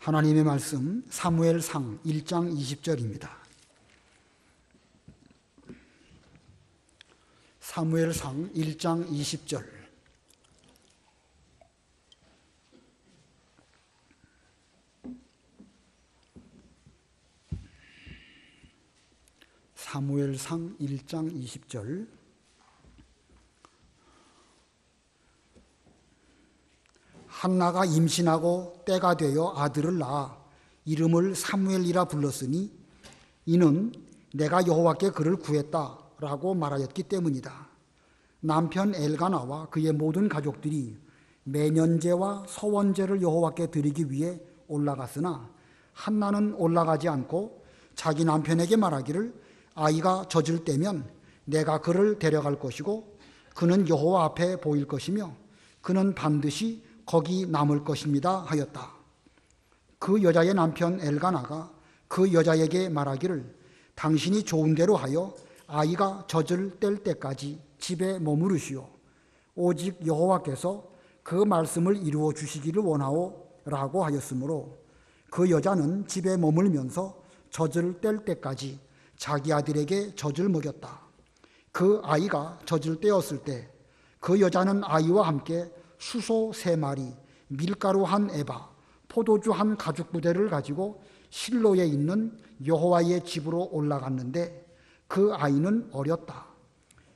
하나님의 말씀 사무엘상 1장 20절입니다. 사무엘상 1장 20절. 사무엘상 1장 20절. 한나가 임신하고 때가 되어 아들을 낳아 이름을 사무엘이라 불렀으니 이는 내가 여호와께 그를 구했다라고 말하였기 때문이다. 남편 엘가나와 그의 모든 가족들이 매년제와 서원제를 여호와께 드리기 위해 올라갔으나 한나는 올라가지 않고 자기 남편에게 말하기를 아이가 젖을 때면 내가 그를 데려갈 것이고 그는 여호와 앞에 보일 것이며 그는 반드시 거기 남을 것입니다 하였다. 그 여자의 남편 엘가나가 그 여자에게 말하기를 당신이 좋은 대로 하여 아이가 젖을 뗄 때까지 집에 머무르시오. 오직 여호와께서 그 말씀을 이루어 주시기를 원하오 라고 하였으므로 그 여자는 집에 머물면서 젖을 뗄 때까지 자기 아들에게 젖을 먹였다. 그 아이가 젖을 떼었을 때 그 여자는 아이와 함께 수소 3마리, 밀가루 1에바, 포도주 1가죽부대를 가지고 실로에 있는 여호와의 집으로 올라갔는데 그 아이는 어렸다.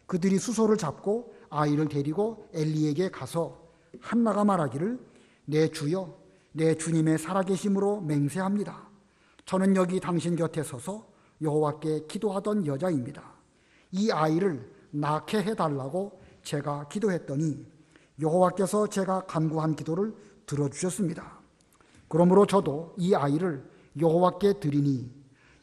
그들이 수소를 잡고 아이를 데리고 엘리에게 가서 한나가 말하기를 내 주여, 내 주님의 살아계심으로 맹세합니다. 저는 여기 당신 곁에 서서 여호와께 기도하던 여자입니다. 이 아이를 낳게 해달라고 제가 기도했더니 여호와께서 제가 간구한 기도를 들어주셨습니다. 그러므로 저도 이 아이를 여호와께 드리니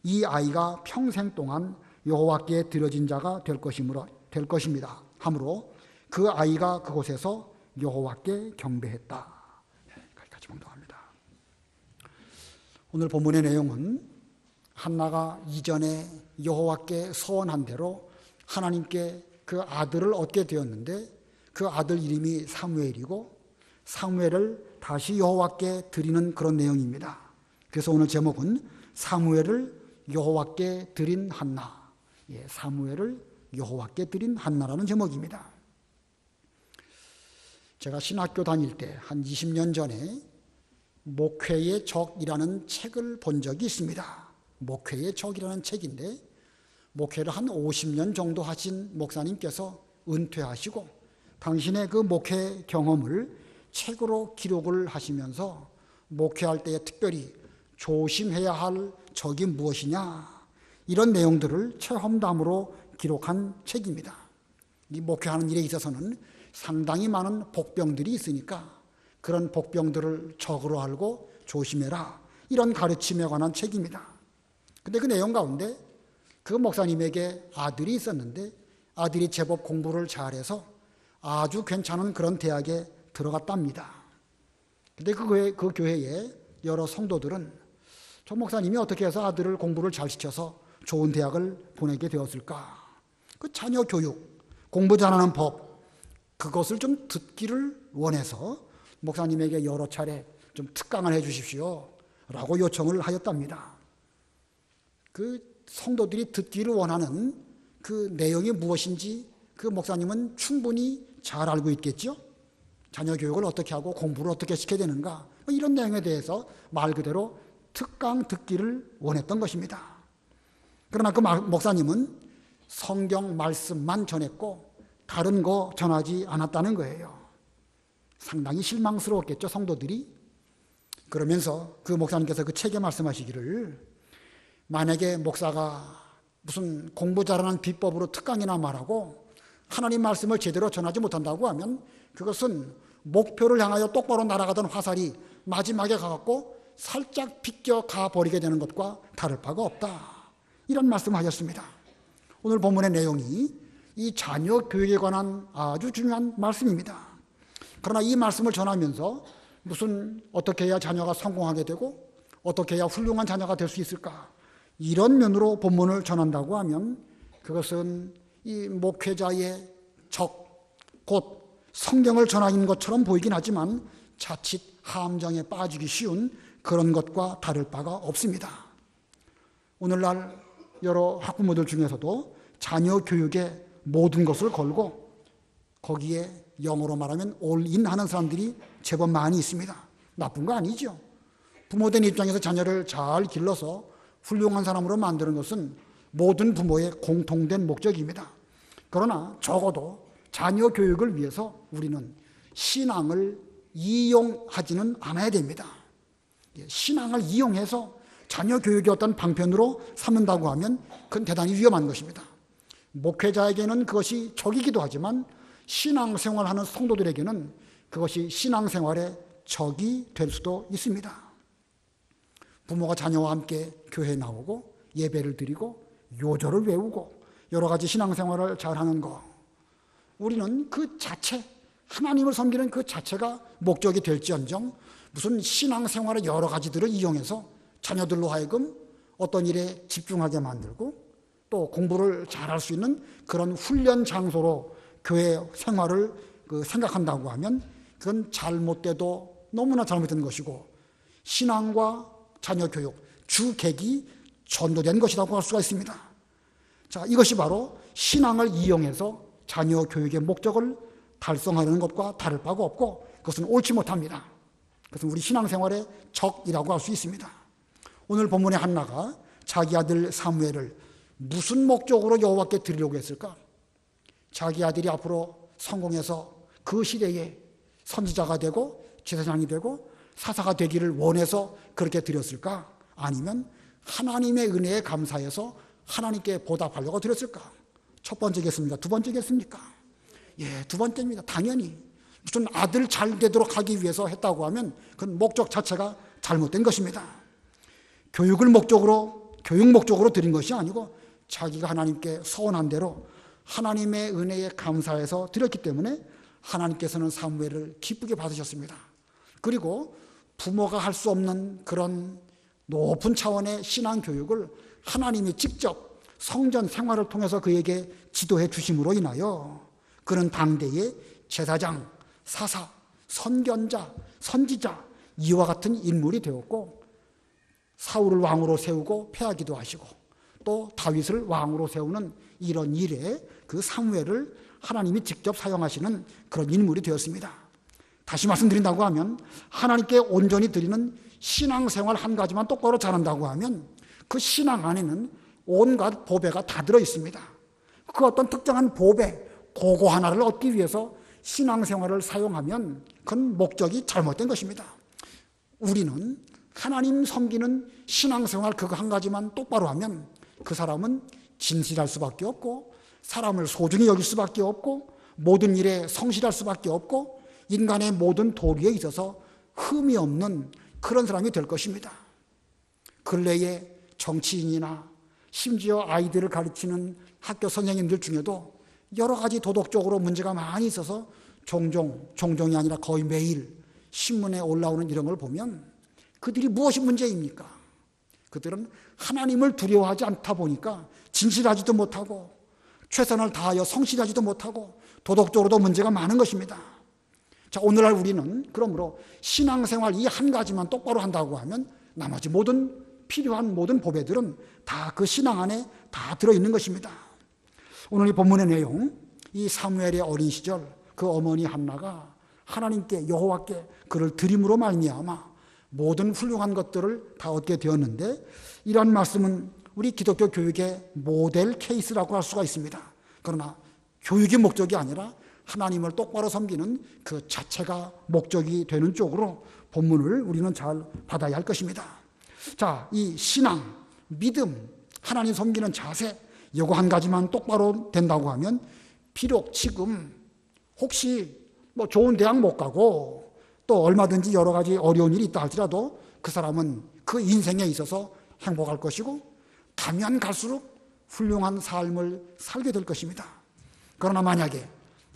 이 아이가 평생 동안 여호와께 드려진 자가 될 것입니다. 하므로 그 아이가 그곳에서 여호와께 경배했다. 여기까지 봉독합니다. 오늘 본문의 내용은 한나가 이전에 여호와께 서원한 대로 하나님께 그 아들을 얻게 되었는데 그 아들 이름이 사무엘이고 사무엘을 다시 여호와께 드리는 그런 내용입니다. 그래서 오늘 제목은 사무엘을 여호와께 드린 한나. 사무엘을 여호와께 드린 한나라는 제목입니다. 제가 신학교 다닐 때 한 20년 전에 목회의 적이라는 책을 본 적이 있습니다. 목회의 적이라는 책인데 목회를 한 50년 정도 하신 목사님께서 은퇴하시고 당신의 그 목회 경험을 책으로 기록을 하시면서 목회할 때에 특별히 조심해야 할 적이 무엇이냐 이런 내용들을 체험담으로 기록한 책입니다. 이 목회하는 일에 있어서는 상당히 많은 복병들이 있으니까 그런 복병들을 적으로 알고 조심해라 이런 가르침에 관한 책입니다. 근데 그 내용 가운데 그 목사님에게 아들이 있었는데 아들이 제법 공부를 잘해서 아주 괜찮은 그런 대학에 들어갔답니다. 근데 그 교회에 여러 성도들은 저 목사님이 어떻게 해서 아들을 공부를 잘 시켜서 좋은 대학을 보내게 되었을까? 그 자녀 교육, 공부 잘하는 법, 그것을 좀 듣기를 원해서 목사님에게 여러 차례 좀 특강을 해 주십시오 라고 요청을 하였답니다. 그 성도들이 듣기를 원하는 그 내용이 무엇인지 그 목사님은 충분히 잘 알고 있겠죠. 자녀 교육을 어떻게 하고 공부를 어떻게 시켜야 되는가 이런 내용에 대해서 말 그대로 특강 듣기를 원했던 것입니다. 그러나 그 목사님은 성경 말씀만 전했고 다른 거 전하지 않았다는 거예요. 상당히 실망스러웠겠죠, 성도들이. 그러면서 그 목사님께서 그 책에 말씀하시기를 만약에 목사가 무슨 공부 잘하는 비법으로 특강이나 말하고 하나님 말씀을 제대로 전하지 못한다고 하면 그것은 목표를 향하여 똑바로 날아가던 화살이 마지막에 가갖고 살짝 비껴가 버리게 되는 것과 다를 바가 없다. 이런 말씀하셨습니다. 오늘 본문의 내용이 이 자녀 교육에 관한 아주 중요한 말씀입니다. 그러나 이 말씀을 전하면서 무슨 어떻게 해야 자녀가 성공하게 되고 어떻게 해야 훌륭한 자녀가 될 수 있을까? 이런 면으로 본문을 전한다고 하면 그것은 이 목회자의 적, 곧 성경을 전하는 것처럼 보이긴 하지만 자칫 함정에 빠지기 쉬운 그런 것과 다를 바가 없습니다. 오늘날 여러 학부모들 중에서도 자녀 교육에 모든 것을 걸고 거기에 영어로 말하면 올인 하는 사람들이 제법 많이 있습니다. 나쁜 거 아니죠. 부모된 입장에서 자녀를 잘 길러서 훌륭한 사람으로 만드는 것은 모든 부모의 공통된 목적입니다. 그러나 적어도 자녀 교육을 위해서 우리는 신앙을 이용하지는 않아야 됩니다. 신앙을 이용해서 자녀 교육의 어떤 방편으로 삼는다고 하면 그건 대단히 위험한 것입니다. 목회자에게는 그것이 적이기도 하지만 신앙생활하는 성도들에게는 그것이 신앙생활의 적이 될 수도 있습니다. 부모가 자녀와 함께 교회에 나오고 예배를 드리고 요절을 외우고 여러 가지 신앙생활을 잘하는 것, 우리는 그 자체, 하나님을 섬기는 그 자체가 목적이 될지언정 무슨 신앙생활의 여러 가지들을 이용해서 자녀들로 하여금 어떤 일에 집중하게 만들고 또 공부를 잘할 수 있는 그런 훈련 장소로 교회 생활을 생각한다고 하면 그건 잘못돼도 너무나 잘못된 것이고 신앙과 자녀 교육, 주객이 전도된 것이라고 할 수가 있습니다. 자, 이것이 바로 신앙을 이용해서 자녀 교육의 목적을 달성하려는 것과 다를 바가 없고 그것은 옳지 못합니다. 그것은 우리 신앙생활의 적이라고 할 수 있습니다. 오늘 본문의 한나가 자기 아들 사무엘을 무슨 목적으로 여호와께 드리려고 했을까? 자기 아들이 앞으로 성공해서 그 시대에 선지자가 되고 제사장이 되고 사사가 되기를 원해서 그렇게 드렸을까? 아니면 하나님의 은혜에 감사해서 하나님께 보답하려고 드렸을까? 첫 번째겠습니까? 두 번째겠습니까? 두 번째입니다. 당연히 무슨 아들 잘 되도록 하기 위해서 했다고 하면 그건 목적 자체가 잘못된 것입니다. 교육 목적으로 드린 것이 아니고 자기가 하나님께 서원한 대로 하나님의 은혜에 감사해서 드렸기 때문에 하나님께서는 사무엘을 기쁘게 받으셨습니다. 그리고 부모가 할 수 없는 그런 높은 차원의 신앙 교육을 하나님이 직접 성전 생활을 통해서 그에게 지도해 주심으로 인하여 그는 당대의 제사장, 사사, 선견자, 선지자 이와 같은 인물이 되었고 사울을 왕으로 세우고 패하기도 하시고 또 다윗을 왕으로 세우는 이런 일에 그 사무엘을 하나님이 직접 사용하시는 그런 인물이 되었습니다. 다시 말씀드린다고 하면 하나님께 온전히 드리는 신앙생활 한 가지만 똑바로 잘한다고 하면 그 신앙 안에는 온갖 보배가 다 들어있습니다. 그 어떤 특정한 보배, 그거 하나를 얻기 위해서 신앙생활을 사용하면 그건 목적이 잘못된 것입니다. 우리는 하나님 섬기는 신앙생활 그거 한 가지만 똑바로 하면 그 사람은 진실할 수밖에 없고 사람을 소중히 여길 수밖에 없고 모든 일에 성실할 수밖에 없고 인간의 모든 도리에 있어서 흠이 없는 그런 사람이 될 것입니다. 근래에 정치인이나 심지어 아이들을 가르치는 학교 선생님들 중에도 여러 가지 도덕적으로 문제가 많이 있어서 종종이 아니라 거의 매일 신문에 올라오는 이런 걸 보면 그들이 무엇이 문제입니까? 그들은 하나님을 두려워하지 않다 보니까 진실하지도 못하고 최선을 다하여 성실하지도 못하고 도덕적으로도 문제가 많은 것입니다. 자, 오늘날 우리는 그러므로 신앙생활 이 한 가지만 똑바로 한다고 하면 나머지 필요한 모든 보배들은 다 그 신앙 안에 다 들어있는 것입니다. 오늘 이 본문의 내용, 이 사무엘의 어린 시절 그 어머니 한나가 하나님께 여호와께 그를 드림으로 말미암아 모든 훌륭한 것들을 다 얻게 되었는데 이러한 말씀은 우리 기독교 교육의 모델 케이스라고 할 수가 있습니다. 그러나 교육이 목적이 아니라 하나님을 똑바로 섬기는 그 자체가 목적이 되는 쪽으로 본문을 우리는 잘 받아야 할 것입니다. 자, 이 신앙, 믿음, 하나님 섬기는 자세 이거 한 가지만 똑바로 된다고 하면 비록 지금 혹시 좋은 대학 못 가고 또 얼마든지 여러 가지 어려운 일이 있다 할지라도 그 사람은 그 인생에 있어서 행복할 것이고 가면 갈수록 훌륭한 삶을 살게 될 것입니다. 그러나 만약에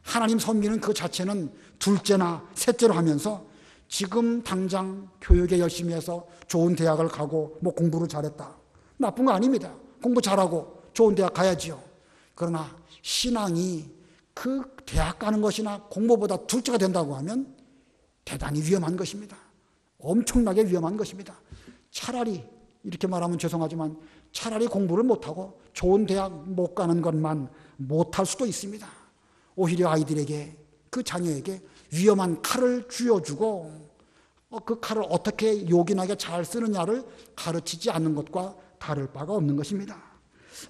하나님 섬기는 그 자체는 둘째나 셋째로 하면서 지금 당장 교육에 열심히 해서 좋은 대학을 가고 공부를 잘했다. 나쁜 거 아닙니다. 공부 잘하고 좋은 대학 가야지요. 그러나 신앙이 그 대학 가는 것이나 공부보다 둘째가 된다고 하면 대단히 위험한 것입니다. 엄청나게 위험한 것입니다. 차라리 이렇게 말하면 죄송하지만 차라리 공부를 못하고 좋은 대학 못 가는 것만 못할 수도 있습니다. 오히려 아이들에게 그 자녀에게 위험한 칼을 쥐어주고 그 칼을 어떻게 요긴하게 잘 쓰느냐를 가르치지 않는 것과 다를 바가 없는 것입니다.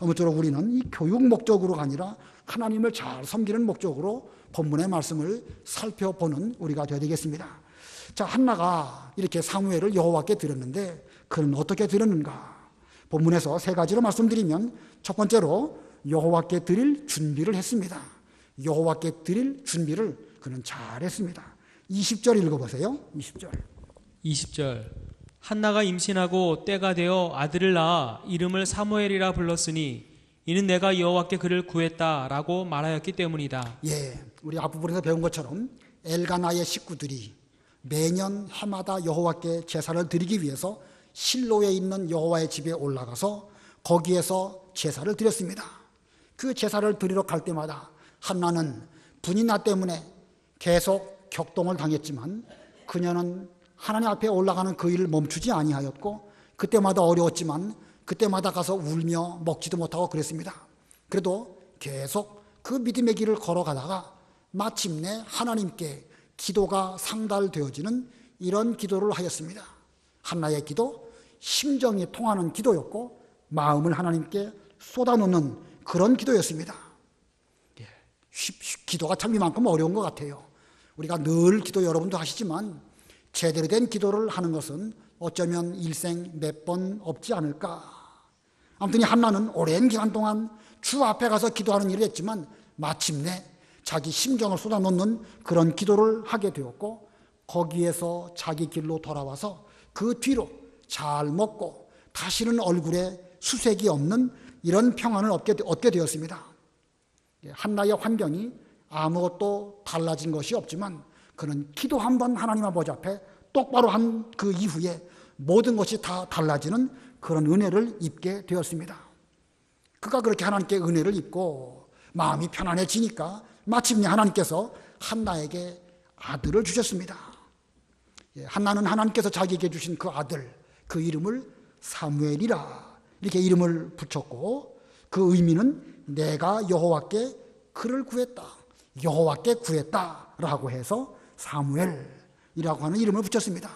아무쪼록 우리는 이 교육 목적으로가 아니라 하나님을 잘 섬기는 목적으로 본문의 말씀을 살펴보는 우리가 되어야 되겠습니다. 자, 한나가 이렇게 사무엘을 여호와께 드렸는데 그는 어떻게 드렸는가? 본문에서 세 가지로 말씀드리면 첫 번째로 여호와께 드릴 준비를 했습니다. 여호와께 드릴 준비를 그는 잘했습니다. 20절 읽어보세요. 20절 한나가 임신하고 때가 되어 아들을 낳아 이름을 사무엘이라 불렀으니 이는 내가 여호와께 그를 구했다라고 말하였기 때문이다. 예, 우리 앞부분에서 배운 것처럼 엘가나의 식구들이 매년 해마다 여호와께 제사를 드리기 위해서 실로에 있는 여호와의 집에 올라가서 거기에서 제사를 드렸습니다. 그 제사를 드리러 갈 때마다 한나는 분이나 때문에 계속 격동을 당했지만 그녀는 하나님 앞에 올라가는 그 일을 멈추지 아니하였고 그때마다 어려웠지만 그때마다 가서 울며 먹지도 못하고 그랬습니다. 그래도 계속 그 믿음의 길을 걸어가다가 마침내 하나님께 기도가 상달되어지는 이런 기도를 하였습니다. 한나의 기도, 심정이 통하는 기도였고 마음을 하나님께 쏟아놓는 그런 기도였습니다. 기도가 참 이만큼 어려운 것 같아요. 우리가 늘 기도 여러분도 하시지만 제대로 된 기도를 하는 것은 어쩌면 일생 몇 번 없지 않을까. 아무튼 한나는 오랜 기간 동안 주 앞에 가서 기도하는 일을 했지만 마침내 자기 심정을 쏟아놓는 그런 기도를 하게 되었고 거기에서 자기 길로 돌아와서 그 뒤로 잘 먹고 다시는 얼굴에 수색이 없는 이런 평안을 얻게 되었습니다. 한나의 환경이 아무것도 달라진 것이 없지만 그는 기도 한 번 하나님 아버지 앞에 똑바로 한 그 이후에 모든 것이 다 달라지는 그런 은혜를 입게 되었습니다. 그가 그렇게 하나님께 은혜를 입고 마음이 편안해지니까 마침내 하나님께서 한나에게 아들을 주셨습니다. 한나는 하나님께서 자기에게 주신 그 아들, 그 이름을 사무엘이라 이렇게 이름을 붙였고 그 의미는 내가 여호와께 그를 구했다, 여호와께 구했다라고 해서 사무엘이라고 하는 이름을 붙였습니다.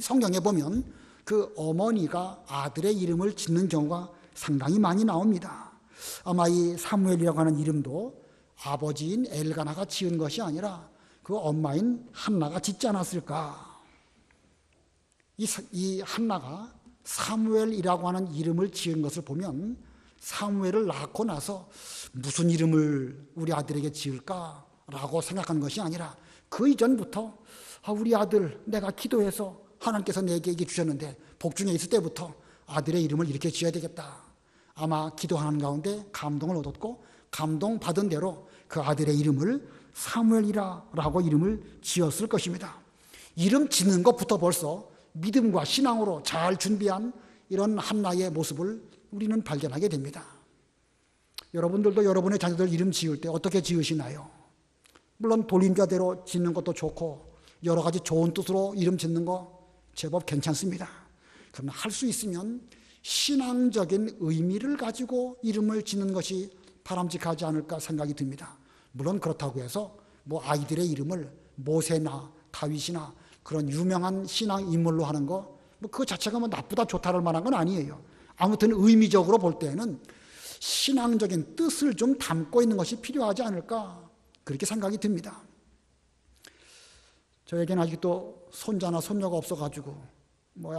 성경에 보면 그 어머니가 아들의 이름을 짓는 경우가 상당히 많이 나옵니다. 아마 이 사무엘이라고 하는 이름도 아버지인 엘가나가 지은 것이 아니라 그 엄마인 한나가 짓지 않았을까. 이 한나가 사무엘이라고 하는 이름을 지은 것을 보면 사무엘을 낳고 나서 무슨 이름을 우리 아들에게 지을까라고 생각한 것이 아니라 그 이전부터 우리 아들 내가 기도해서 하나님께서 내게 이게 주셨는데 복중에 있을 때부터 아들의 이름을 이렇게 지어야 되겠다. 아마 기도하는 가운데 감동을 얻었고 감동받은 대로 그 아들의 이름을 사무엘이라고 이름을 지었을 것입니다. 이름 짓는 것부터 벌써 믿음과 신앙으로 잘 준비한 이런 한나의 모습을 우리는 발견하게 됩니다. 여러분들도 여러분의 자녀들 이름 지을 때 어떻게 지으시나요? 물론 돌림자대로 짓는 것도 좋고 여러 가지 좋은 뜻으로 이름 짓는 거 제법 괜찮습니다. 그러나 할 수 있으면 신앙적인 의미를 가지고 이름을 짓는 것이 바람직하지 않을까 생각이 듭니다. 물론 그렇다고 해서 아이들의 이름을 모세나 다윗이나 그런 유명한 신앙 인물로 하는 거 그 자체가 나쁘다 좋다를 말한 건 아니에요. 아무튼 의미적으로 볼 때는 신앙적인 뜻을 좀 담고 있는 것이 필요하지 않을까 그렇게 생각이 듭니다. 저에게는 아직도 손자나 손녀가 없어가지고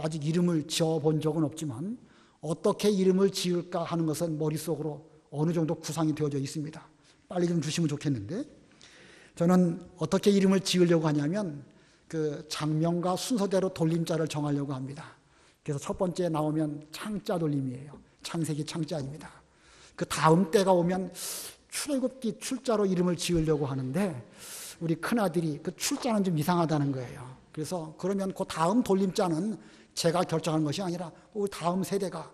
아직 이름을 지어본 적은 없지만 어떻게 이름을 지을까 하는 것은 머릿속으로 어느 정도 구상이 되어져 있습니다. 빨리 좀 주시면 좋겠는데 저는 어떻게 이름을 지으려고 하냐면 그 장명과 순서대로 돌림자를 정하려고 합니다. 그래서 첫 번째 나오면 창자 돌림이에요. 창세기 창자입니다. 그 다음 때가 오면 출애굽기 출자로 이름을 지으려고 하는데 우리 큰아들이 그 출자는 좀 이상하다는 거예요. 그래서 그러면 그 다음 돌림자는 제가 결정한 것이 아니라 다음 세대가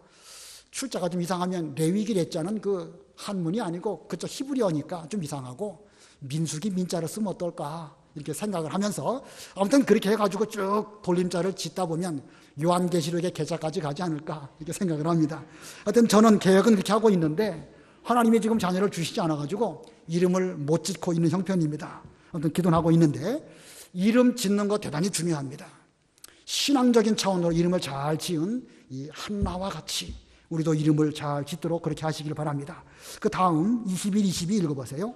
출자가 좀 이상하면 레위기 레자는 그 한문이 아니고 그쪽 히브리어니까 좀 이상하고 민수기 민자를 쓰면 어떨까 이렇게 생각을 하면서 아무튼 그렇게 해가지고 쭉 돌림자를 짓다 보면 요한계시록의 계좌까지 가지 않을까 이렇게 생각을 합니다. 하여튼 저는 계획은 그렇게 하고 있는데 하나님이 지금 자녀를 주시지 않아가지고 이름을 못 짓고 있는 형편입니다. 아무튼 기도는 하고 있는데 이름 짓는 거 대단히 중요합니다. 신앙적인 차원으로 이름을 잘 지은 이 한나와 같이 우리도 이름을 잘 짓도록 그렇게 하시길 바랍니다. 그 다음 21, 22 읽어보세요.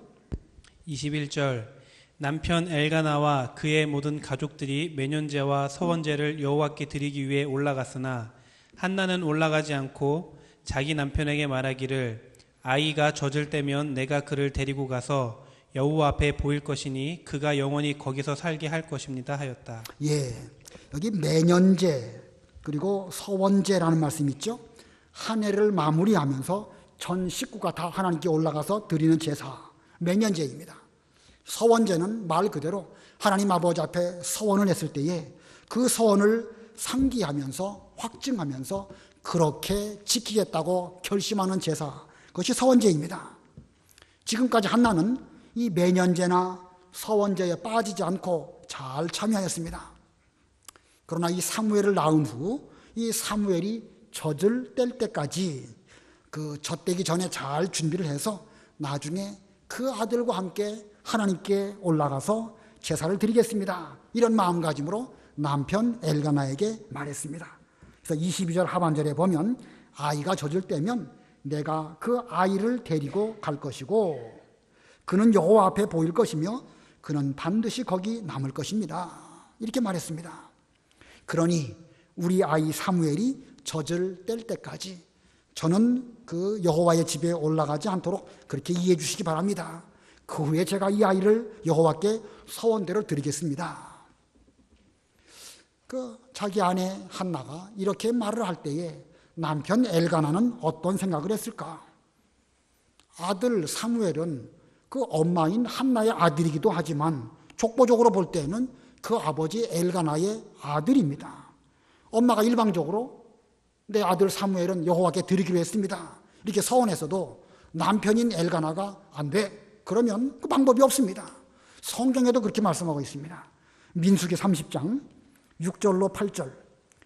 21절 남편 엘가나와 그의 모든 가족들이 매년제와 서원제를 여호와께 드리기 위해 올라갔으나 한나는 올라가지 않고 자기 남편에게 말하기를 아이가 젖을 때면 내가 그를 데리고 가서 여호와 앞에 보일 것이니 그가 영원히 거기서 살게 할 것입니다 하였다. 예, 여기 매년제 그리고 서원제라는 말씀이 있죠. 한 해를 마무리하면서 전 식구가 다 하나님께 올라가서 드리는 제사 매년제입니다. 서원제는 말 그대로 하나님 아버지 앞에 서원을 했을 때에 그 서원을 상기하면서 확증하면서 그렇게 지키겠다고 결심하는 제사, 그것이 서원제입니다. 지금까지 한나는 이 매년제나 서원제에 빠지지 않고 잘 참여했습니다. 그러나 이 사무엘을 낳은 후 이 사무엘이 젖을 뗄 때까지 그 젖대기 전에 잘 준비를 해서 나중에 그 아들과 함께 하나님께 올라가서 제사를 드리겠습니다. 이런 마음가짐으로 남편 엘가나에게 말했습니다. 그래서 22절 하반절에 보면 아이가 젖을 때면 내가 그 아이를 데리고 갈 것이고 그는 여호와 앞에 보일 것이며 그는 반드시 거기 남을 것입니다. 이렇게 말했습니다. 그러니 우리 아이 사무엘이 젖을 뗄 때까지 저는 그 여호와의 집에 올라가지 않도록 그렇게 이해해 주시기 바랍니다. 그 후에 제가 이 아이를 여호와께 서원대로 드리겠습니다. 그 자기 아내 한나가 이렇게 말을 할 때에 남편 엘가나는 어떤 생각을 했을까? 아들 사무엘은 그 엄마인 한나의 아들이기도 하지만 족보적으로 볼 때는 그 아버지 엘가나의 아들입니다. 엄마가 일방적으로 내 아들 사무엘은 여호와께 드리기로 했습니다. 이렇게 서원했어도 남편인 엘가나가 안 돼. 그러면 그 방법이 없습니다. 성경에도 그렇게 말씀하고 있습니다. 민수기 30장 6절로 8절.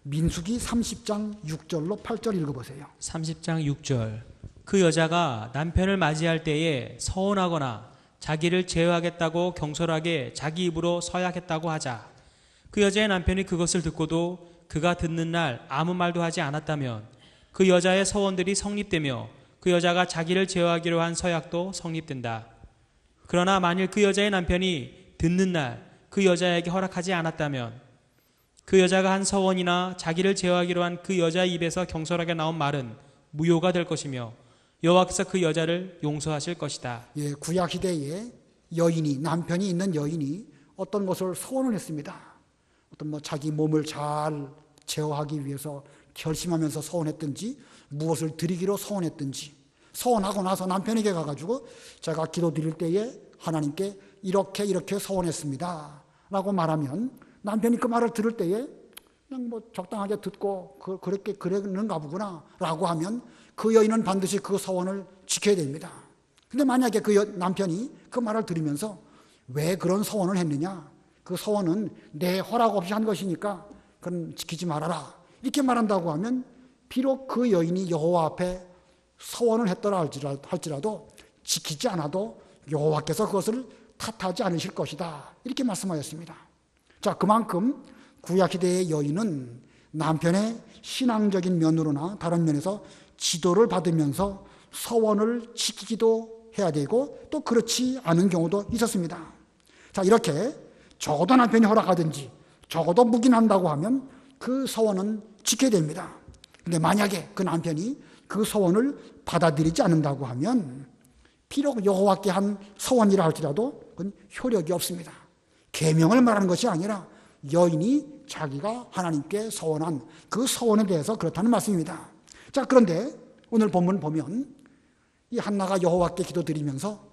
민수기 30장 6절로 8절 읽어보세요. 30장 6절 그 여자가 남편을 맞이할 때에 서원하거나 자기를 제어하겠다고 경솔하게 자기 입으로 서약했다고 하자 그 여자의 남편이 그것을 듣고도 그가 듣는 날 아무 말도 하지 않았다면 그 여자의 서원들이 성립되며 그 여자가 자기를 제어하기로 한 서약도 성립된다. 그러나 만일 그 여자의 남편이 듣는 날 그 여자에게 허락하지 않았다면 그 여자가 한 서원이나 자기를 제어하기로 한 그 여자의 입에서 경솔하게 나온 말은 무효가 될 것이며 여호와께서 그 여자를 용서하실 것이다. 예, 구약 시대에 여인이 남편이 있는 여인이 어떤 것을 소원을 했습니다. 어떤 자기 몸을 잘 제어하기 위해서 결심하면서 소원했든지 무엇을 드리기로 소원했든지 소원하고 나서 남편에게 가가지고 제가 기도 드릴 때에 하나님께 이렇게 소원했습니다 라고 말하면 남편이 그 말을 들을 때에 그냥 적당하게 듣고 그렇게 그랬는가 보구나 라고 하면 그 여인은 반드시 그 소원을 지켜야 됩니다. 근데 만약에 그 남편이 그 말을 들으면서 왜 그런 소원을 했느냐, 그 소원은 내 허락 없이 한 것이니까 그건 지키지 말아라 이렇게 말한다고 하면 비록 그 여인이 여호와 앞에 소원을 했더라 할지라도 지키지 않아도 여호와께서 그것을 탓하지 않으실 것이다 이렇게 말씀하였습니다. 자, 그만큼 구약시대의 여인은 남편의 신앙적인 면으로나 다른 면에서 지도를 받으면서 서원을 지키기도 해야 되고 또 그렇지 않은 경우도 있었습니다. 자, 이렇게 적어도 남편이 허락하든지 적어도 묵인한다고 하면 그 서원은 지켜야 됩니다. 근데 만약에 그 남편이 그 서원을 받아들이지 않는다고 하면 비록 여호와께 한 서원이라 할지라도 그건 효력이 없습니다. 계명을 말하는 것이 아니라 여인이 자기가 하나님께 서원한 그 서원에 대해서 그렇다는 말씀입니다. 자, 그런데 오늘 본문 보면 이 한나가 여호와께 기도드리면서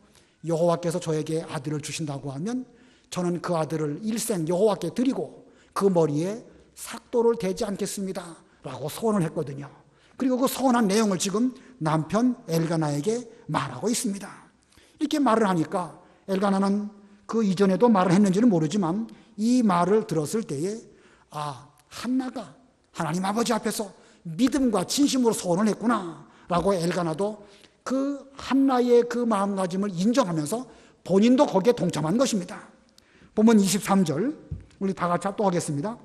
여호와께서 저에게 아들을 주신다고 하면 저는 그 아들을 일생 여호와께 드리고 그 머리에 삭도를 대지 않겠습니다 라고 서원을 했거든요. 그리고 그 서원한 내용을 지금 남편 엘가나에게 말하고 있습니다. 이렇게 말을 하니까 엘가나는 그 이전에도 말을 했는지는 모르지만 이 말을 들었을 때에 한나가 하나님 아버지 앞에서 믿음과 진심으로 소원을 했구나 라고 엘가나도 그 한나의 그 마음가짐을 인정하면서 본인도 거기에 동참한 것입니다. 보면 23절 우리 다 같이 합독하겠습니다.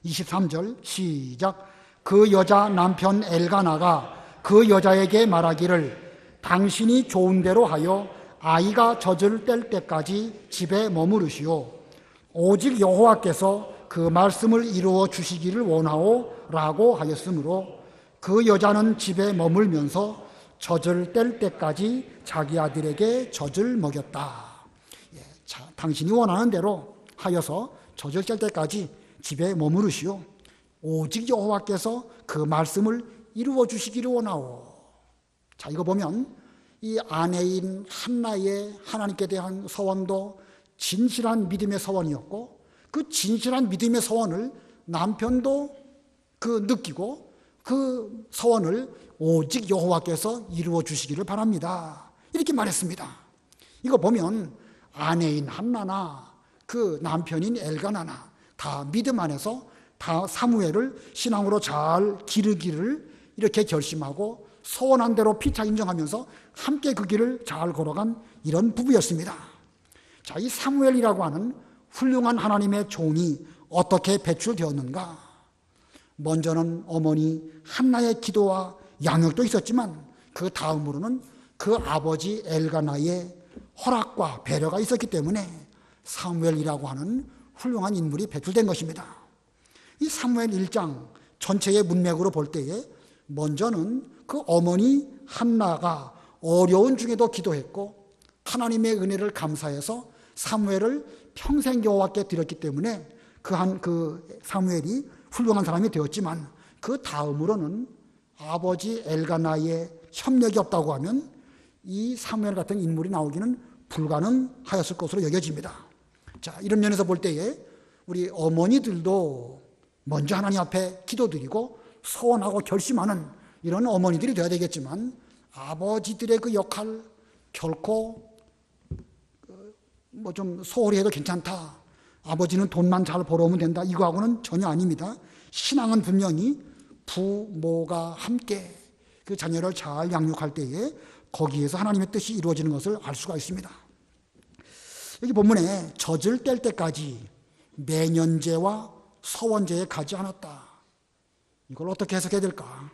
23절 시작. 그 여자 남편 엘가나가 그 여자에게 말하기를 당신이 좋은 대로 하여 아이가 젖을 뗄 때까지 집에 머무르시오. 오직 여호와께서 그 말씀을 이루어 주시기를 원하오 라고 하였으므로 그 여자는 집에 머물면서 젖을 뗄 때까지 자기 아들에게 젖을 먹였다. 당신이 원하는 대로 하여서 젖을 뗄 때까지 집에 머무르시오. 오직 여호와께서 그 말씀을 이루어 주시기를 원하오. 자, 이거 보면 이 아내인 한나의 하나님께 대한 서원도 진실한 믿음의 서원이었고, 그 진실한 믿음의 서원을 남편도 느끼고 그 서원을 오직 여호와께서 이루어 주시기를 바랍니다. 이렇게 말했습니다. 이거 보면 아내인 한나나 그 남편인 엘가나나 다 믿음 안에서 다 사무엘을 신앙으로 잘 기르기를 이렇게 결심하고 서원한 대로 피차 인정하면서 함께 그 길을 잘 걸어간 이런 부부였습니다. 자, 이 사무엘이라고 하는 훌륭한 하나님의 종이 어떻게 배출되었는가? 먼저는 어머니 한나의 기도와 양육도 있었지만 그 다음으로는 그 아버지 엘가나의 허락과 배려가 있었기 때문에 사무엘이라고 하는 훌륭한 인물이 배출된 것입니다. 이 사무엘 1장 전체의 문맥으로 볼 때에 먼저는 그 어머니 한나가 어려운 중에도 기도했고 하나님의 은혜를 감사해서 사무엘을 평생 여호와께 드렸기 때문에 그 사무엘이 훌륭한 사람이 되었지만 그 다음으로는 아버지 엘가나의 협력이 없다고 하면 이 사무엘 같은 인물이 나오기는 불가능하였을 것으로 여겨집니다. 자, 이런 면에서 볼 때에 우리 어머니들도 먼저 하나님 앞에 기도드리고 소원하고 결심하는 이런 어머니들이 되어야 되겠지만 아버지들의 그 역할 결코 좀 소홀히 해도 괜찮다. 아버지는 돈만 잘 벌어오면 된다. 이거하고는 전혀 아닙니다. 신앙은 분명히 부모가 함께 그 자녀를 잘 양육할 때에 거기에서 하나님의 뜻이 이루어지는 것을 알 수가 있습니다. 여기 본문에 젖을 뗄 때까지 매년제와 서원제에 가지 않았다. 이걸 어떻게 해석해야 될까?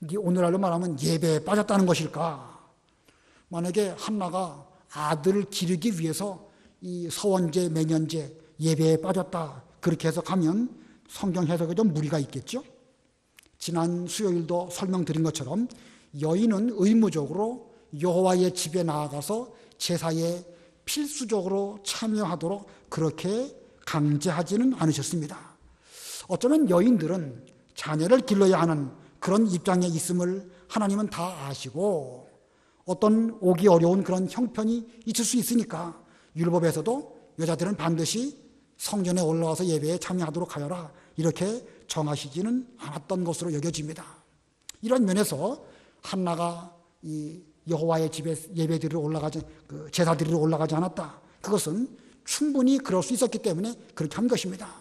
이게 오늘날로 말하면 예배에 빠졌다는 것일까? 만약에 한나가 아들을 기르기 위해서 이 서원제, 매년제, 예배에 빠졌다 그렇게 해석하면 성경 해석에 좀 무리가 있겠죠? 지난 수요일도 설명드린 것처럼 여인은 의무적으로 여호와의 집에 나아가서 제사에 필수적으로 참여하도록 그렇게 강제하지는 않으셨습니다. 어쩌면 여인들은 자녀를 길러야 하는 그런 입장에 있음을 하나님은 다 아시고 어떤 오기 어려운 그런 형편이 있을 수 있으니까 율법에서도 여자들은 반드시 성전에 올라와서 예배에 참여하도록 하여라 이렇게 정하시지는 않았던 것으로 여겨집니다. 이런 면에서 한나가 이 여호와의 집에 제사 드리러 올라가지 않았다. 그것은 충분히 그럴 수 있었기 때문에 그렇게 한 것입니다.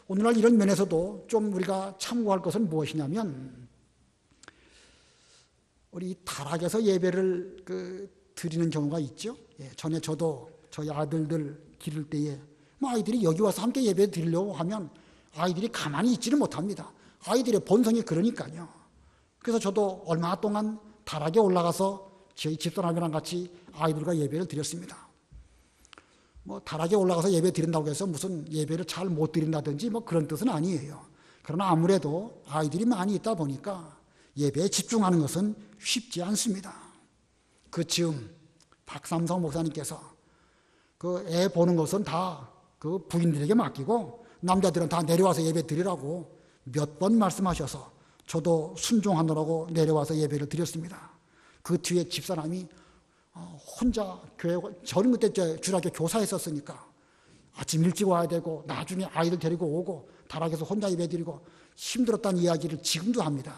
오늘날 이런 면에서도 좀 우리가 참고할 것은 무엇이냐면 우리 다락에서 예배를 드리는 경우가 있죠. 전에 저도 저희 아들들 기를 때에 아이들이 여기 와서 함께 예배 드리려고 하면 아이들이 가만히 있지를 못합니다. 아이들의 본성이 그러니까요. 그래서 저도 얼마 동안 다락에 올라가서 저희 집사람이랑 같이 아이들과 예배를 드렸습니다. 다락에 올라가서 예배 드린다고 해서 무슨 예배를 잘 못 드린다든지 그런 뜻은 아니에요. 그러나 아무래도 아이들이 많이 있다 보니까 예배에 집중하는 것은 쉽지 않습니다. 그 즈음 박삼성 목사님께서 그 애 보는 것은 다 그 부인들에게 맡기고 남자들은 다 내려와서 예배 드리라고 몇 번 말씀하셔서 저도 순종하느라고 내려와서 예배를 드렸습니다. 그 뒤에 집사람이 혼자 교회, 저는 그때 주일학교 교사했었으니까 아침 일찍 와야 되고 나중에 아이들 데리고 오고 다락에서 혼자 예배 드리고 힘들었다는 이야기를 지금도 합니다.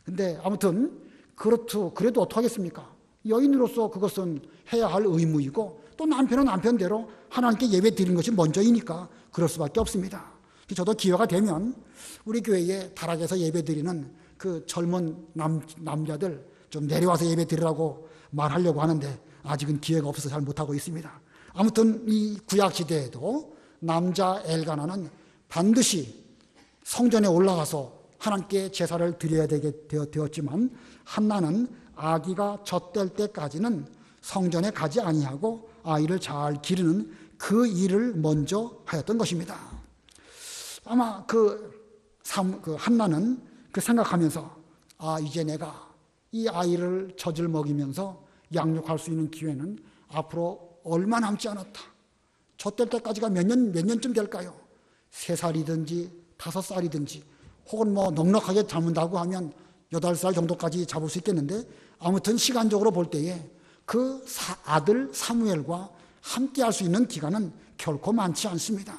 근데 아무튼 그래도 어떡하겠습니까? 여인으로서 그것은 해야 할 의무이고 또 남편은 남편대로 하나님께 예배 드리는 것이 먼저이니까 그럴 수밖에 없습니다. 저도 기회가 되면 우리 교회에 다락에서 예배 드리는 그 젊은 남자들 좀 내려와서 예배 드리라고 말하려고 하는데 아직은 기회가 없어서 잘 못하고 있습니다. 아무튼 이 구약시대에도 남자 엘가나는 반드시 성전에 올라가서 하나님께 제사를 드려야 되었지만 한나는 아기가 젖될 때까지는 성전에 가지 아니하고 아이를 잘 기르는 그 일을 먼저 하였던 것입니다. 아마 한나는 생각하면서 이제 내가 이 아이를 젖을 먹이면서 양육할 수 있는 기회는 앞으로 얼마 남지 않았다. 젖될 때까지가 몇 년쯤 될까요? 3살이든지 5살이든지 혹은 넉넉하게 잡는다고 하면 8살 정도까지 잡을 수 있겠는데 아무튼 시간적으로 볼 때에 그 아들 사무엘과 함께 할 수 있는 기간은 결코 많지 않습니다.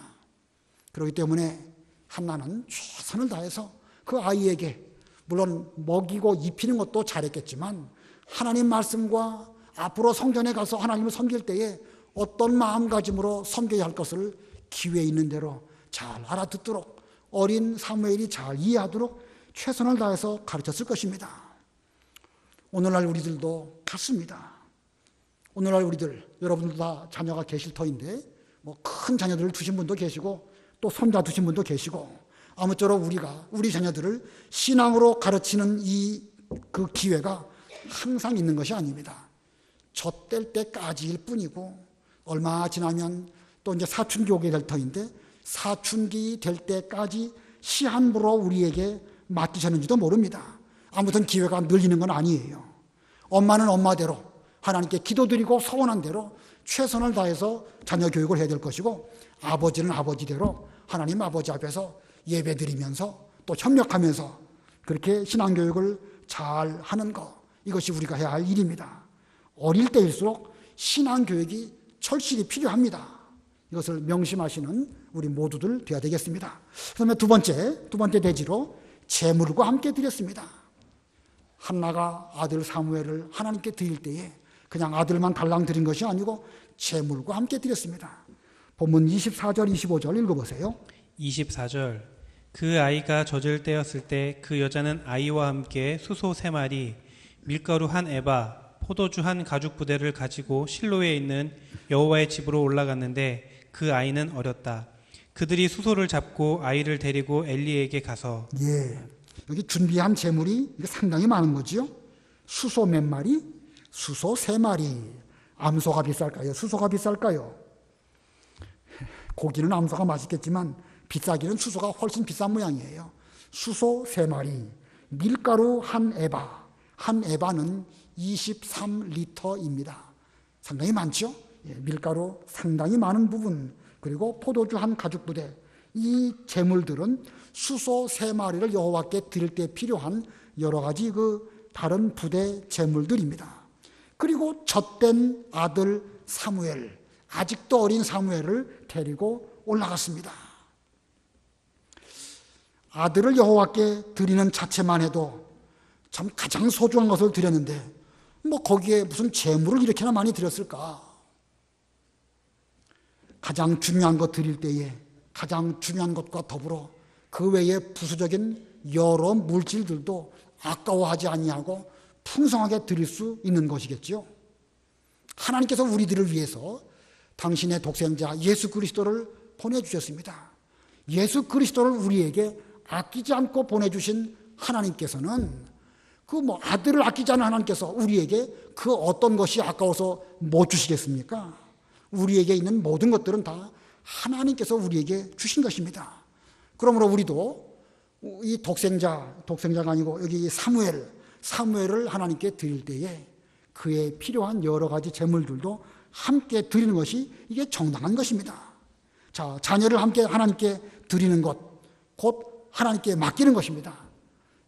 그렇기 때문에 한나는 최선을 다해서 그 아이에게 물론 먹이고 입히는 것도 잘했겠지만 하나님 말씀과 앞으로 성전에 가서 하나님을 섬길 때에 어떤 마음가짐으로 섬겨야 할 것을 기회 있는 대로 잘 알아듣도록 어린 사무엘이 잘 이해하도록 최선을 다해서 가르쳤을 것입니다. 오늘날 우리들도 같습니다. 오늘날 우리들 여러분들 다 자녀가 계실 터인데 큰 자녀들을 두신 분도 계시고 또 손자 두신 분도 계시고 아무쪼록 우리 자녀들을 신앙으로 가르치는 그 기회가 항상 있는 것이 아닙니다. 젖될 때까지일 뿐이고 얼마 지나면 또 이제 사춘기 오게 될 터인데 사춘기 될 때까지 시한부로 우리에게 맡기셨는지도 모릅니다. 아무튼 기회가 늘리는 건 아니에요. 엄마는 엄마대로 하나님께 기도드리고 소원한 대로 최선을 다해서 자녀 교육을 해야 될 것이고 아버지는 아버지대로 하나님 아버지 앞에서 예배드리면서 또 협력하면서 그렇게 신앙교육을 잘 하는 것, 이것이 우리가 해야 할 일입니다. 어릴 때일수록 신앙교육이 철실히 필요합니다. 이것을 명심하시는 우리 모두들 되어야 되겠습니다. 그다음에 두 번째 대지로 제물과 함께 드렸습니다. 한나가 아들 사무엘을 하나님께 드릴 때에 그냥 아들만 달랑 드린 것이 아니고 제물과 함께 드렸습니다. 본문 24절 25절 읽어보세요. 24절 그 아이가 젖을 때였을 때 그 여자는 아이와 함께 수소 3마리, 밀가루 1에바, 포도주 1 가죽 부대를 가지고 실로에 있는 여호와의 집으로 올라갔는데 그 아이는 어렸다. 그들이 수소를 잡고 아이를 데리고 엘리에게 가서 여기 준비한 제물이 상당히 많은 거지요. 수소 몇 마리? 수소 3마리. 암소가 비쌀까요? 수소가 비쌀까요? 고기는 암소가 맛있겠지만 비싸기는 수소가 훨씬 비싼 모양이에요. 수소 3마리, 밀가루 1에바. 1에바는 23리터입니다. 상당히 많죠? 밀가루 상당히 많은 부분, 그리고 포도주 1 가죽 부대. 이 제물들은 수소 3마리를 여호와께 드릴 때 필요한 여러 가지 다른 부대 제물들입니다. 그리고 젖된 아들 사무엘, 아직도 어린 사무엘을 데리고 올라갔습니다. 아들을 여호와께 드리는 자체만 해도 참 가장 소중한 것을 드렸는데 거기에 무슨 제물을 이렇게나 많이 드렸을까? 가장 중요한 것 드릴 때에 가장 중요한 것과 더불어 그 외에 부수적인 여러 물질들도 아까워하지 아니하고 풍성하게 드릴 수 있는 것이겠죠. 하나님께서 우리들을 위해서 당신의 독생자 예수 그리스도를 보내주셨습니다. 예수 그리스도를 우리에게 아끼지 않고 보내주신 하나님께서는 아들을 아끼지 않은 하나님께서 우리에게 그 어떤 것이 아까워서 못 주시겠습니까? 우리에게 있는 모든 것들은 다 하나님께서 우리에게 주신 것입니다. 그러므로 우리도 이 독생자가 아니고 여기 사무엘을 하나님께 드릴 때에 그에 필요한 여러 가지 제물들도 함께 드리는 것이 이게 정당한 것입니다. 자, 자녀를 함께 하나님께 드리는 것, 곧 하나님께 맡기는 것입니다.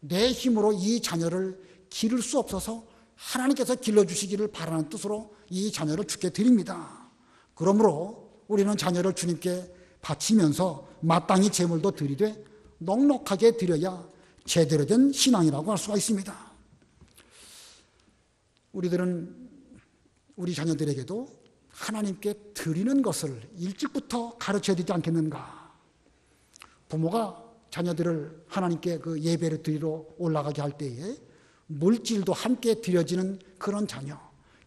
내 힘으로 이 자녀를 기를 수 없어서 하나님께서 길러주시기를 바라는 뜻으로 이 자녀를 주께 드립니다. 그러므로 우리는 자녀를 주님께 바치면서 마땅히 제물도 드리되 넉넉하게 드려야 제대로 된 신앙이라고 할 수가 있습니다. 우리들은 우리 자녀들에게도 하나님께 드리는 것을 일찍부터 가르쳐야 되지 않겠는가? 부모가 자녀들을 하나님께 그 예배를 드리러 올라가게 할 때에 물질도 함께 드려지는 그런 자녀,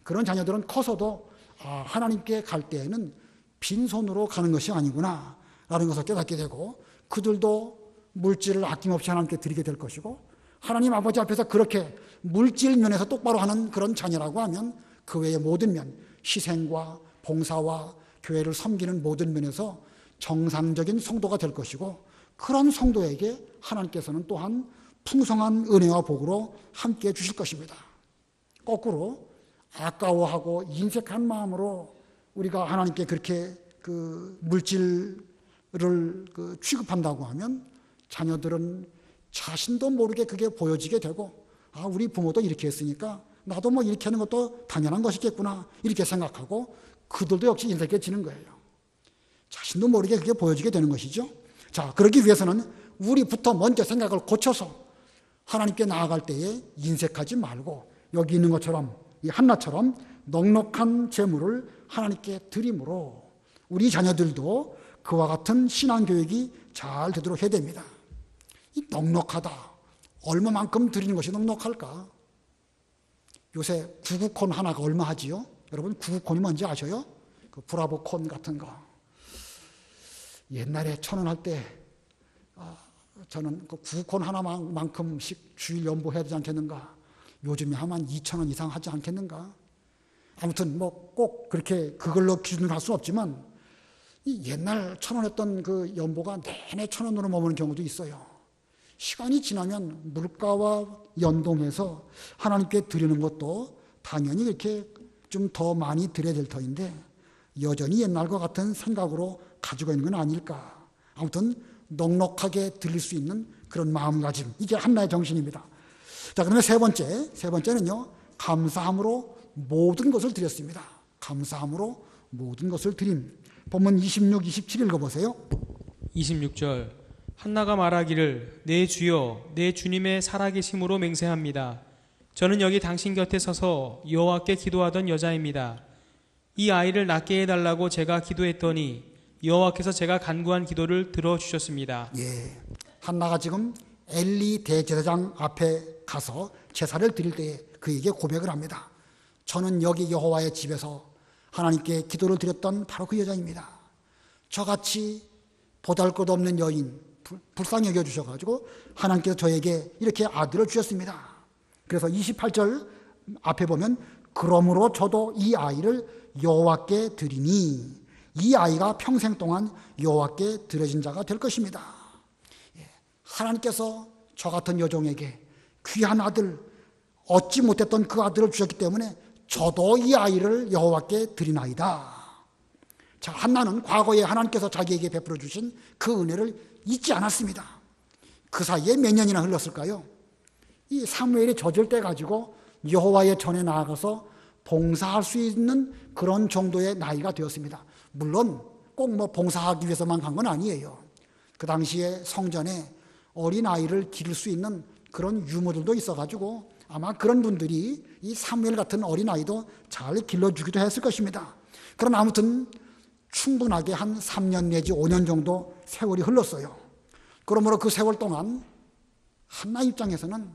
그런 자녀들은 커서도 하나님께 갈 때에는 빈손으로 가는 것이 아니구나 라는 것을 깨닫게 되고, 그들도 물질을 아낌없이 하나님께 드리게 될 것이고, 하나님 아버지 앞에서 그렇게 물질 면에서 똑바로 하는 그런 자녀라고 하면 그 외의 모든 면, 희생과 봉사와 교회를 섬기는 모든 면에서 정상적인 성도가 될 것이고, 그런 성도에게 하나님께서는 또한 풍성한 은혜와 복으로 함께해 주실 것입니다. 거꾸로 아까워하고 인색한 마음으로 우리가 하나님께 그렇게 그 물질을 취급한다고 하면 자녀들은 자신도 모르게 그게 보여지게 되고, 우리 부모도 이렇게 했으니까 나도 뭐 이렇게 하는 것도 당연한 것이겠구나 이렇게 생각하고 그들도 역시 인색해지는 거예요. 자신도 모르게 그게 보여지게 되는 것이죠. 자, 그러기 위해서는 우리부터 먼저 생각을 고쳐서 하나님께 나아갈 때에 인색하지 말고 여기 있는 것처럼 이 한나처럼 넉넉한 재물을 하나님께 드림으로 우리 자녀들도 그와 같은 신앙교육이 잘 되도록 해야 됩니다. 이 넉넉하다, 얼마만큼 드리는 것이 넉넉할까? 요새 구구콘 하나가 얼마 하지요? 여러분 구구콘이 뭔지 아셔요? 그 브라보콘 같은 거. 옛날에 1,000원 할 때 저는 그 구구콘 하나만큼씩 주일 연보해야 되지 않겠는가? 요즘에 하면 2,000원 이상 하지 않겠는가? 아무튼 뭐 꼭 그렇게 그걸로 기준을 할 수는 없지만 이 옛날 1,000원 했던 그 연보가 내내 1,000원으로 머무는 경우도 있어요. 시간이 지나면 물가와 연동해서 하나님께 드리는 것도 당연히 이렇게 좀 더 많이 드려야 될 터인데 여전히 옛날과 같은 생각으로 가지고 있는 건 아닐까. 아무튼 넉넉하게 드릴 수 있는 그런 마음가짐, 이게 한나의 정신입니다. 자, 그러면 세 번째는요, 감사함으로 모든 것을 드렸습니다. 감사함으로 모든 것을 드림. 본문 26, 27 읽어보세요. 26절 한나가 말하기를 내 주여 내 주님의 살아계심으로 맹세합니다. 저는 여기 당신 곁에 서서 여호와께 기도하던 여자입니다. 이 아이를 낳게 해달라고 제가 기도했더니 여호와께서 제가 간구한 기도를 들어주셨습니다. 예, 한나가 지금 엘리 대제사장 앞에 가서 제사를 드릴 때에 그에게 고백을 합니다. 저는 여기 여호와의 집에서 하나님께 기도를 드렸던 바로 그 여자입니다. 저같이 보잘것없는 여인 불쌍히 여겨주셔가지고 하나님께서 저에게 이렇게 아들을 주셨습니다. 그래서 28절 앞에 보면 그러므로 저도 이 아이를 여호와께 드리니 이 아이가 평생 동안 여호와께 드려진 자가 될 것입니다. 하나님께서 저 같은 여종에게 귀한 아들, 얻지 못했던 그 아들을 주셨기 때문에 저도 이 아이를 여호와께 드리나이다. 자, 한나는 과거에 하나님께서 자기에게 베풀어 주신 그 은혜를 잊지 않았습니다. 그 사이에 몇 년이나 흘렀을까요? 이 사무엘이 젖을 때 가지고 여호와의 전에 나아가서 봉사할 수 있는 그런 정도의 나이가 되었습니다. 물론 꼭 뭐 봉사하기 위해서만 간 건 아니에요. 그 당시에 성전에 어린아이를 기를 수 있는 그런 유모들도 있어가지고 아마 그런 분들이 이 사무엘 같은 어린아이도 잘 길러주기도 했을 것입니다. 그러나 아무튼 충분하게 한 3년 내지 5년 정도 세월이 흘렀어요. 그러므로 그 세월 동안 한나 입장에서는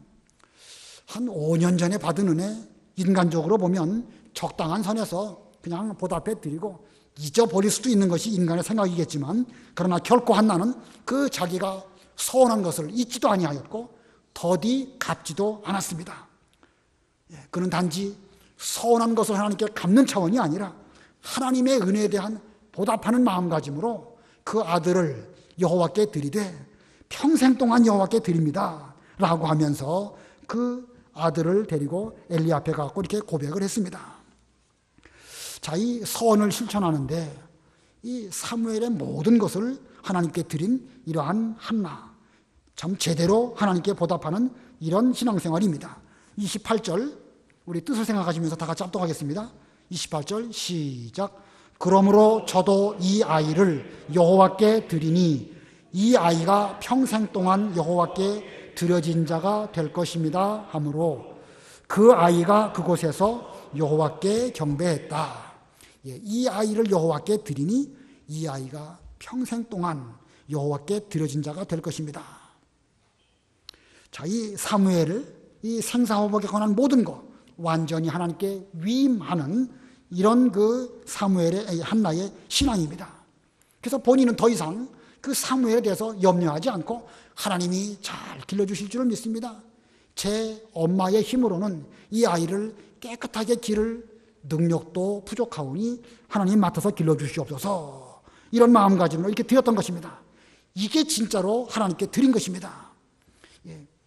한 5년 전에 받은 은혜, 인간적으로 보면 적당한 선에서 그냥 보답해 드리고 잊어버릴 수도 있는 것이 인간의 생각이겠지만, 그러나 결코 한나는 그 자기가 서운한 것을 잊지도 아니하였고 더디 갚지도 않았습니다. 그는 단지 서운한 것을 하나님께 갚는 차원이 아니라 하나님의 은혜에 대한 보답하는 마음가짐으로 그 아들을 여호와께 드리되 평생 동안 여호와께 드립니다 라고 하면서 그 아들을 데리고 엘리 앞에 가고 이렇게 고백을 했습니다. 자, 이 서원을 실천하는데 이 사무엘의 모든 것을 하나님께 드린 이러한 한나, 참 제대로 하나님께 보답하는 이런 신앙생활입니다. 28절 우리 뜻을 생각하시면서 다 같이 합독하겠습니다. 28절 시작. 그러므로 저도 이 아이를 여호와께 드리니 이 아이가 평생 동안 여호와께 드려진 자가 될 것입니다 하므로 그 아이가 그곳에서 여호와께 경배했다. 이 아이를 여호와께 드리니 이 아이가 평생 동안 여호와께 드려진 자가 될 것입니다. 자, 이 사무엘을 이 생사호복에 관한 모든 것 완전히 하나님께 위임하는 이런 그 사무엘의 한나의 신앙입니다. 그래서 본인은 더 이상 그 사무엘에 대해서 염려하지 않고 하나님이 잘 길러주실 줄을 믿습니다. 제 엄마의 힘으로는 이 아이를 깨끗하게 기를 능력도 부족하오니 하나님 맡아서 길러주시옵소서, 이런 마음가짐으로 이렇게 드렸던 것입니다. 이게 진짜로 하나님께 드린 것입니다.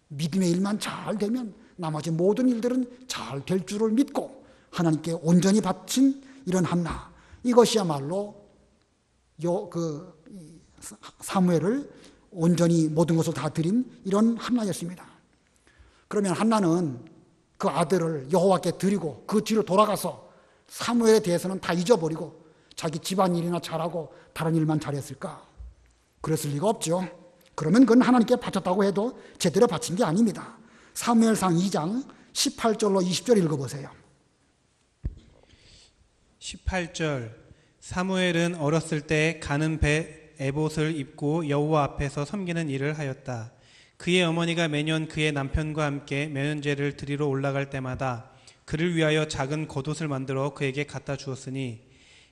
믿음의 일만 잘 되면 나머지 모든 일들은 잘 될 줄을 믿고 하나님께 온전히 바친 이런 한나, 이것이야말로 사무엘을 온전히 모든 것을 다 드린 이런 한나였습니다. 그러면 한나는 그 아들을 여호와께 드리고 그 뒤로 돌아가서 사무엘에 대해서는 다 잊어버리고 자기 집안일이나 잘하고 다른 일만 잘했을까? 그랬을 리가 없죠. 그러면 그건 하나님께 바쳤다고 해도 제대로 바친 게 아닙니다. 사무엘상 2장 18절로 20절 읽어보세요. 18절. 사무엘은 어렸을 때 가는 배 에봇을 입고 여호와 앞에서 섬기는 일을 하였다. 그의 어머니가 매년 그의 남편과 함께 면연제를 드리러 올라갈 때마다 그를 위하여 작은 겉옷을 만들어 그에게 갖다 주었으니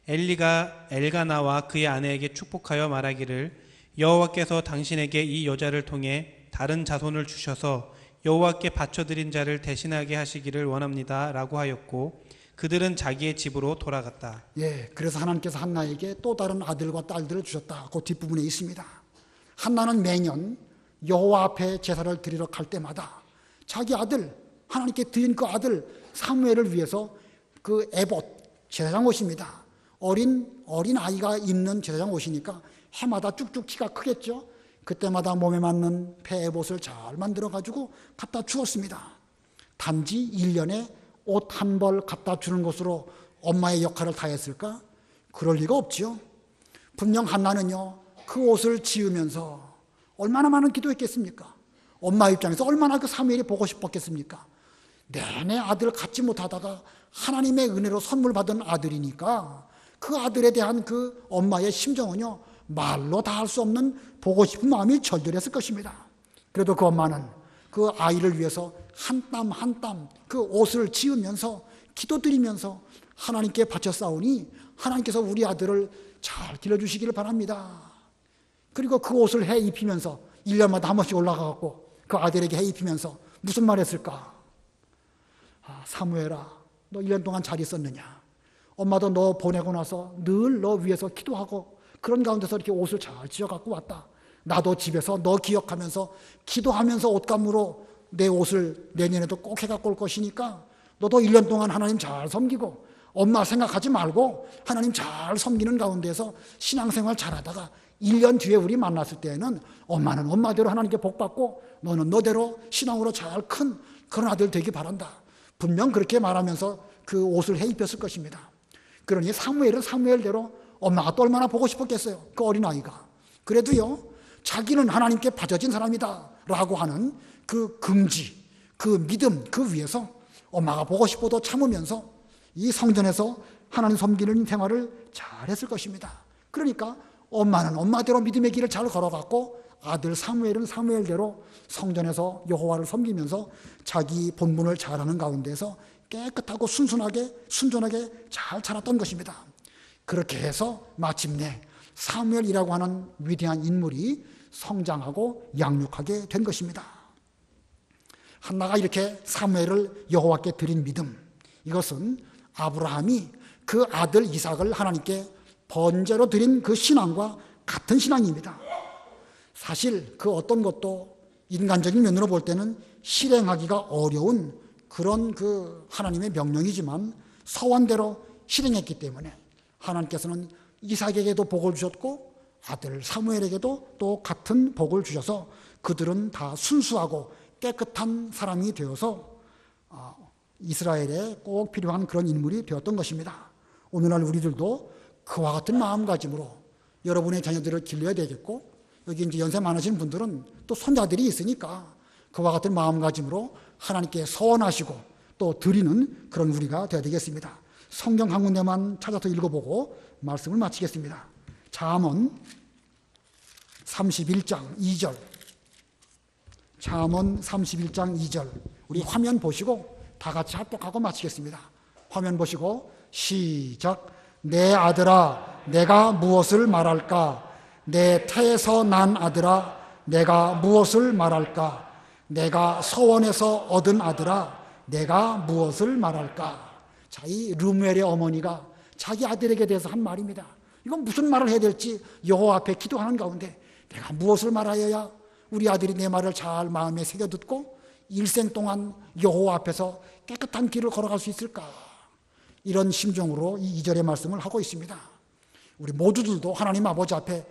엘리가 엘가나와 그의 아내에게 축복하여 말하기를 여호와께서 당신에게 이 여자를 통해 다른 자손을 주셔서 여호와께 바쳐드린 자를 대신하게 하시기를 원합니다 라고 하였고 그들은 자기의 집으로 돌아갔다. 그래서 하나님께서 한나에게 또 다른 아들과 딸들을 주셨다. 그 뒷부분에 있습니다. 한나는 매년 여호와 앞에 제사를 드리러 갈 때마다 자기 아들, 하나님께 드린 그 아들 사무엘을 위해서 그 에봇, 제사장 옷입니다. 어린 아이가 입는 제사장 옷이니까 해마다 쭉쭉 키가 크겠죠. 그때마다 몸에 맞는 폐 에봇을 잘 만들어가지고 갖다 주었습니다. 단지 1년에 옷 한 벌 갖다 주는 것으로 엄마의 역할을 다했을까? 그럴 리가 없죠. 분명 한나는요, 그 옷을 지으면서 얼마나 많은 기도했겠습니까? 엄마 입장에서 얼마나 그 사무엘이 보고 싶었겠습니까? 내내 아들 갖지 못하다가 하나님의 은혜로 선물 받은 아들이니까 그 아들에 대한 그 엄마의 심정은요, 말로 다 할 수 없는 보고 싶은 마음이 절절했을 것입니다. 그래도 그 엄마는 그 아이를 위해서 한 땀 한 땀 그 옷을 지으면서 기도드리면서 하나님께 바쳤사오니 하나님께서 우리 아들을 잘 길러주시기를 바랍니다. 그리고 그 옷을 해 입히면서 1년마다 한 번씩 올라가고 그 아들에게 해 입히면서 무슨 말 했을까? 사무엘아, 너 1년 동안 잘 있었느냐? 엄마도 너 보내고 나서 늘 너 위해서 기도하고 그런 가운데서 이렇게 옷을 잘 지어갖고 왔다. 나도 집에서 너 기억하면서 기도하면서 옷감으로 내 옷을 내년에도 꼭 해갖고 올 것이니까 너도 1년 동안 하나님 잘 섬기고 엄마 생각하지 말고 하나님 잘 섬기는 가운데서 신앙생활 잘하다가 1년 뒤에 우리 만났을 때에는 엄마는 엄마대로 하나님께 복받고 너는 너대로 신앙으로 잘 큰 그런 아들 되기 바란다. 분명 그렇게 말하면서 그 옷을 해 입혔을 것입니다. 그러니 사무엘은 사무엘대로 엄마가 또 얼마나 보고 싶었겠어요. 그 어린아이가. 그래도요, 자기는 하나님께 바쳐진 사람이다 라고 하는 그 긍지, 그 믿음, 그 위에서 엄마가 보고 싶어도 참으면서 이 성전에서 하나님 섬기는 생활을 잘 했을 것입니다. 그러니까 엄마는 엄마대로 믿음의 길을 잘 걸어갔고 아들 사무엘은 사무엘대로 성전에서 여호와를 섬기면서 자기 본분을 잘하는 가운데서 깨끗하고 순전하게 잘 자랐던 것입니다. 그렇게 해서 마침내 사무엘이라고 하는 위대한 인물이 성장하고 양육하게 된 것입니다. 한나가 이렇게 사무엘을 여호와께 드린 믿음, 이것은 아브라함이 그 아들 이삭을 하나님께 번제로 드린 그 신앙과 같은 신앙입니다. 사실 그 어떤 것도 인간적인 면으로 볼 때는 실행하기가 어려운 그런 그 하나님의 명령이지만 서원대로 실행했기 때문에 하나님께서는 이삭에게도 복을 주셨고 아들 사무엘에게도 또 같은 복을 주셔서 그들은 다 순수하고 깨끗한 사람이 되어서 이스라엘에 꼭 필요한 그런 인물이 되었던 것입니다. 오늘날 우리들도 그와 같은 마음가짐으로 여러분의 자녀들을 길러야 되겠고 여기 이제 연세 많으신 분들은 또 손자들이 있으니까 그와 같은 마음가짐으로 하나님께 서원하시고 또 드리는 그런 우리가 되어야 되겠습니다. 성경 한 군데만 찾아서 읽어보고 말씀을 마치겠습니다. 잠언 31장 2절. 잠언 31장 2절. 우리 화면 보시고 다 같이 합독하고 마치겠습니다. 화면 보시고 시작. 내 아들아 내가 무엇을 말할까? 내 태에서 난 아들아 내가 무엇을 말할까? 내가 서원에서 얻은 아들아 내가 무엇을 말할까? 자, 이 르무엘의 어머니가 자기 아들에게 대해서 한 말입니다. 이건 무슨 말을 해야 될지 여호와 앞에 기도하는 가운데 내가 무엇을 말하여야 우리 아들이 내 말을 잘 마음에 새겨 듣고 일생 동안 여호와 앞에서 깨끗한 길을 걸어갈 수 있을까? 이런 심정으로 이 2절의 말씀을 하고 있습니다. 우리 모두들도 하나님 아버지 앞에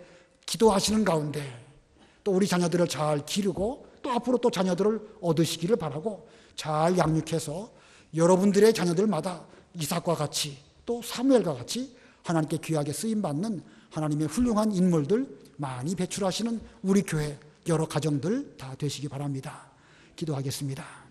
기도하시는 가운데 또 우리 자녀들을 잘 기르고 또 앞으로 또 자녀들을 얻으시기를 바라고 잘 양육해서 여러분들의 자녀들마다 이삭과 같이 또 사무엘과 같이 하나님께 귀하게 쓰임받는 하나님의 훌륭한 인물들 많이 배출하시는 우리 교회 여러 가정들 다 되시기 바랍니다. 기도하겠습니다.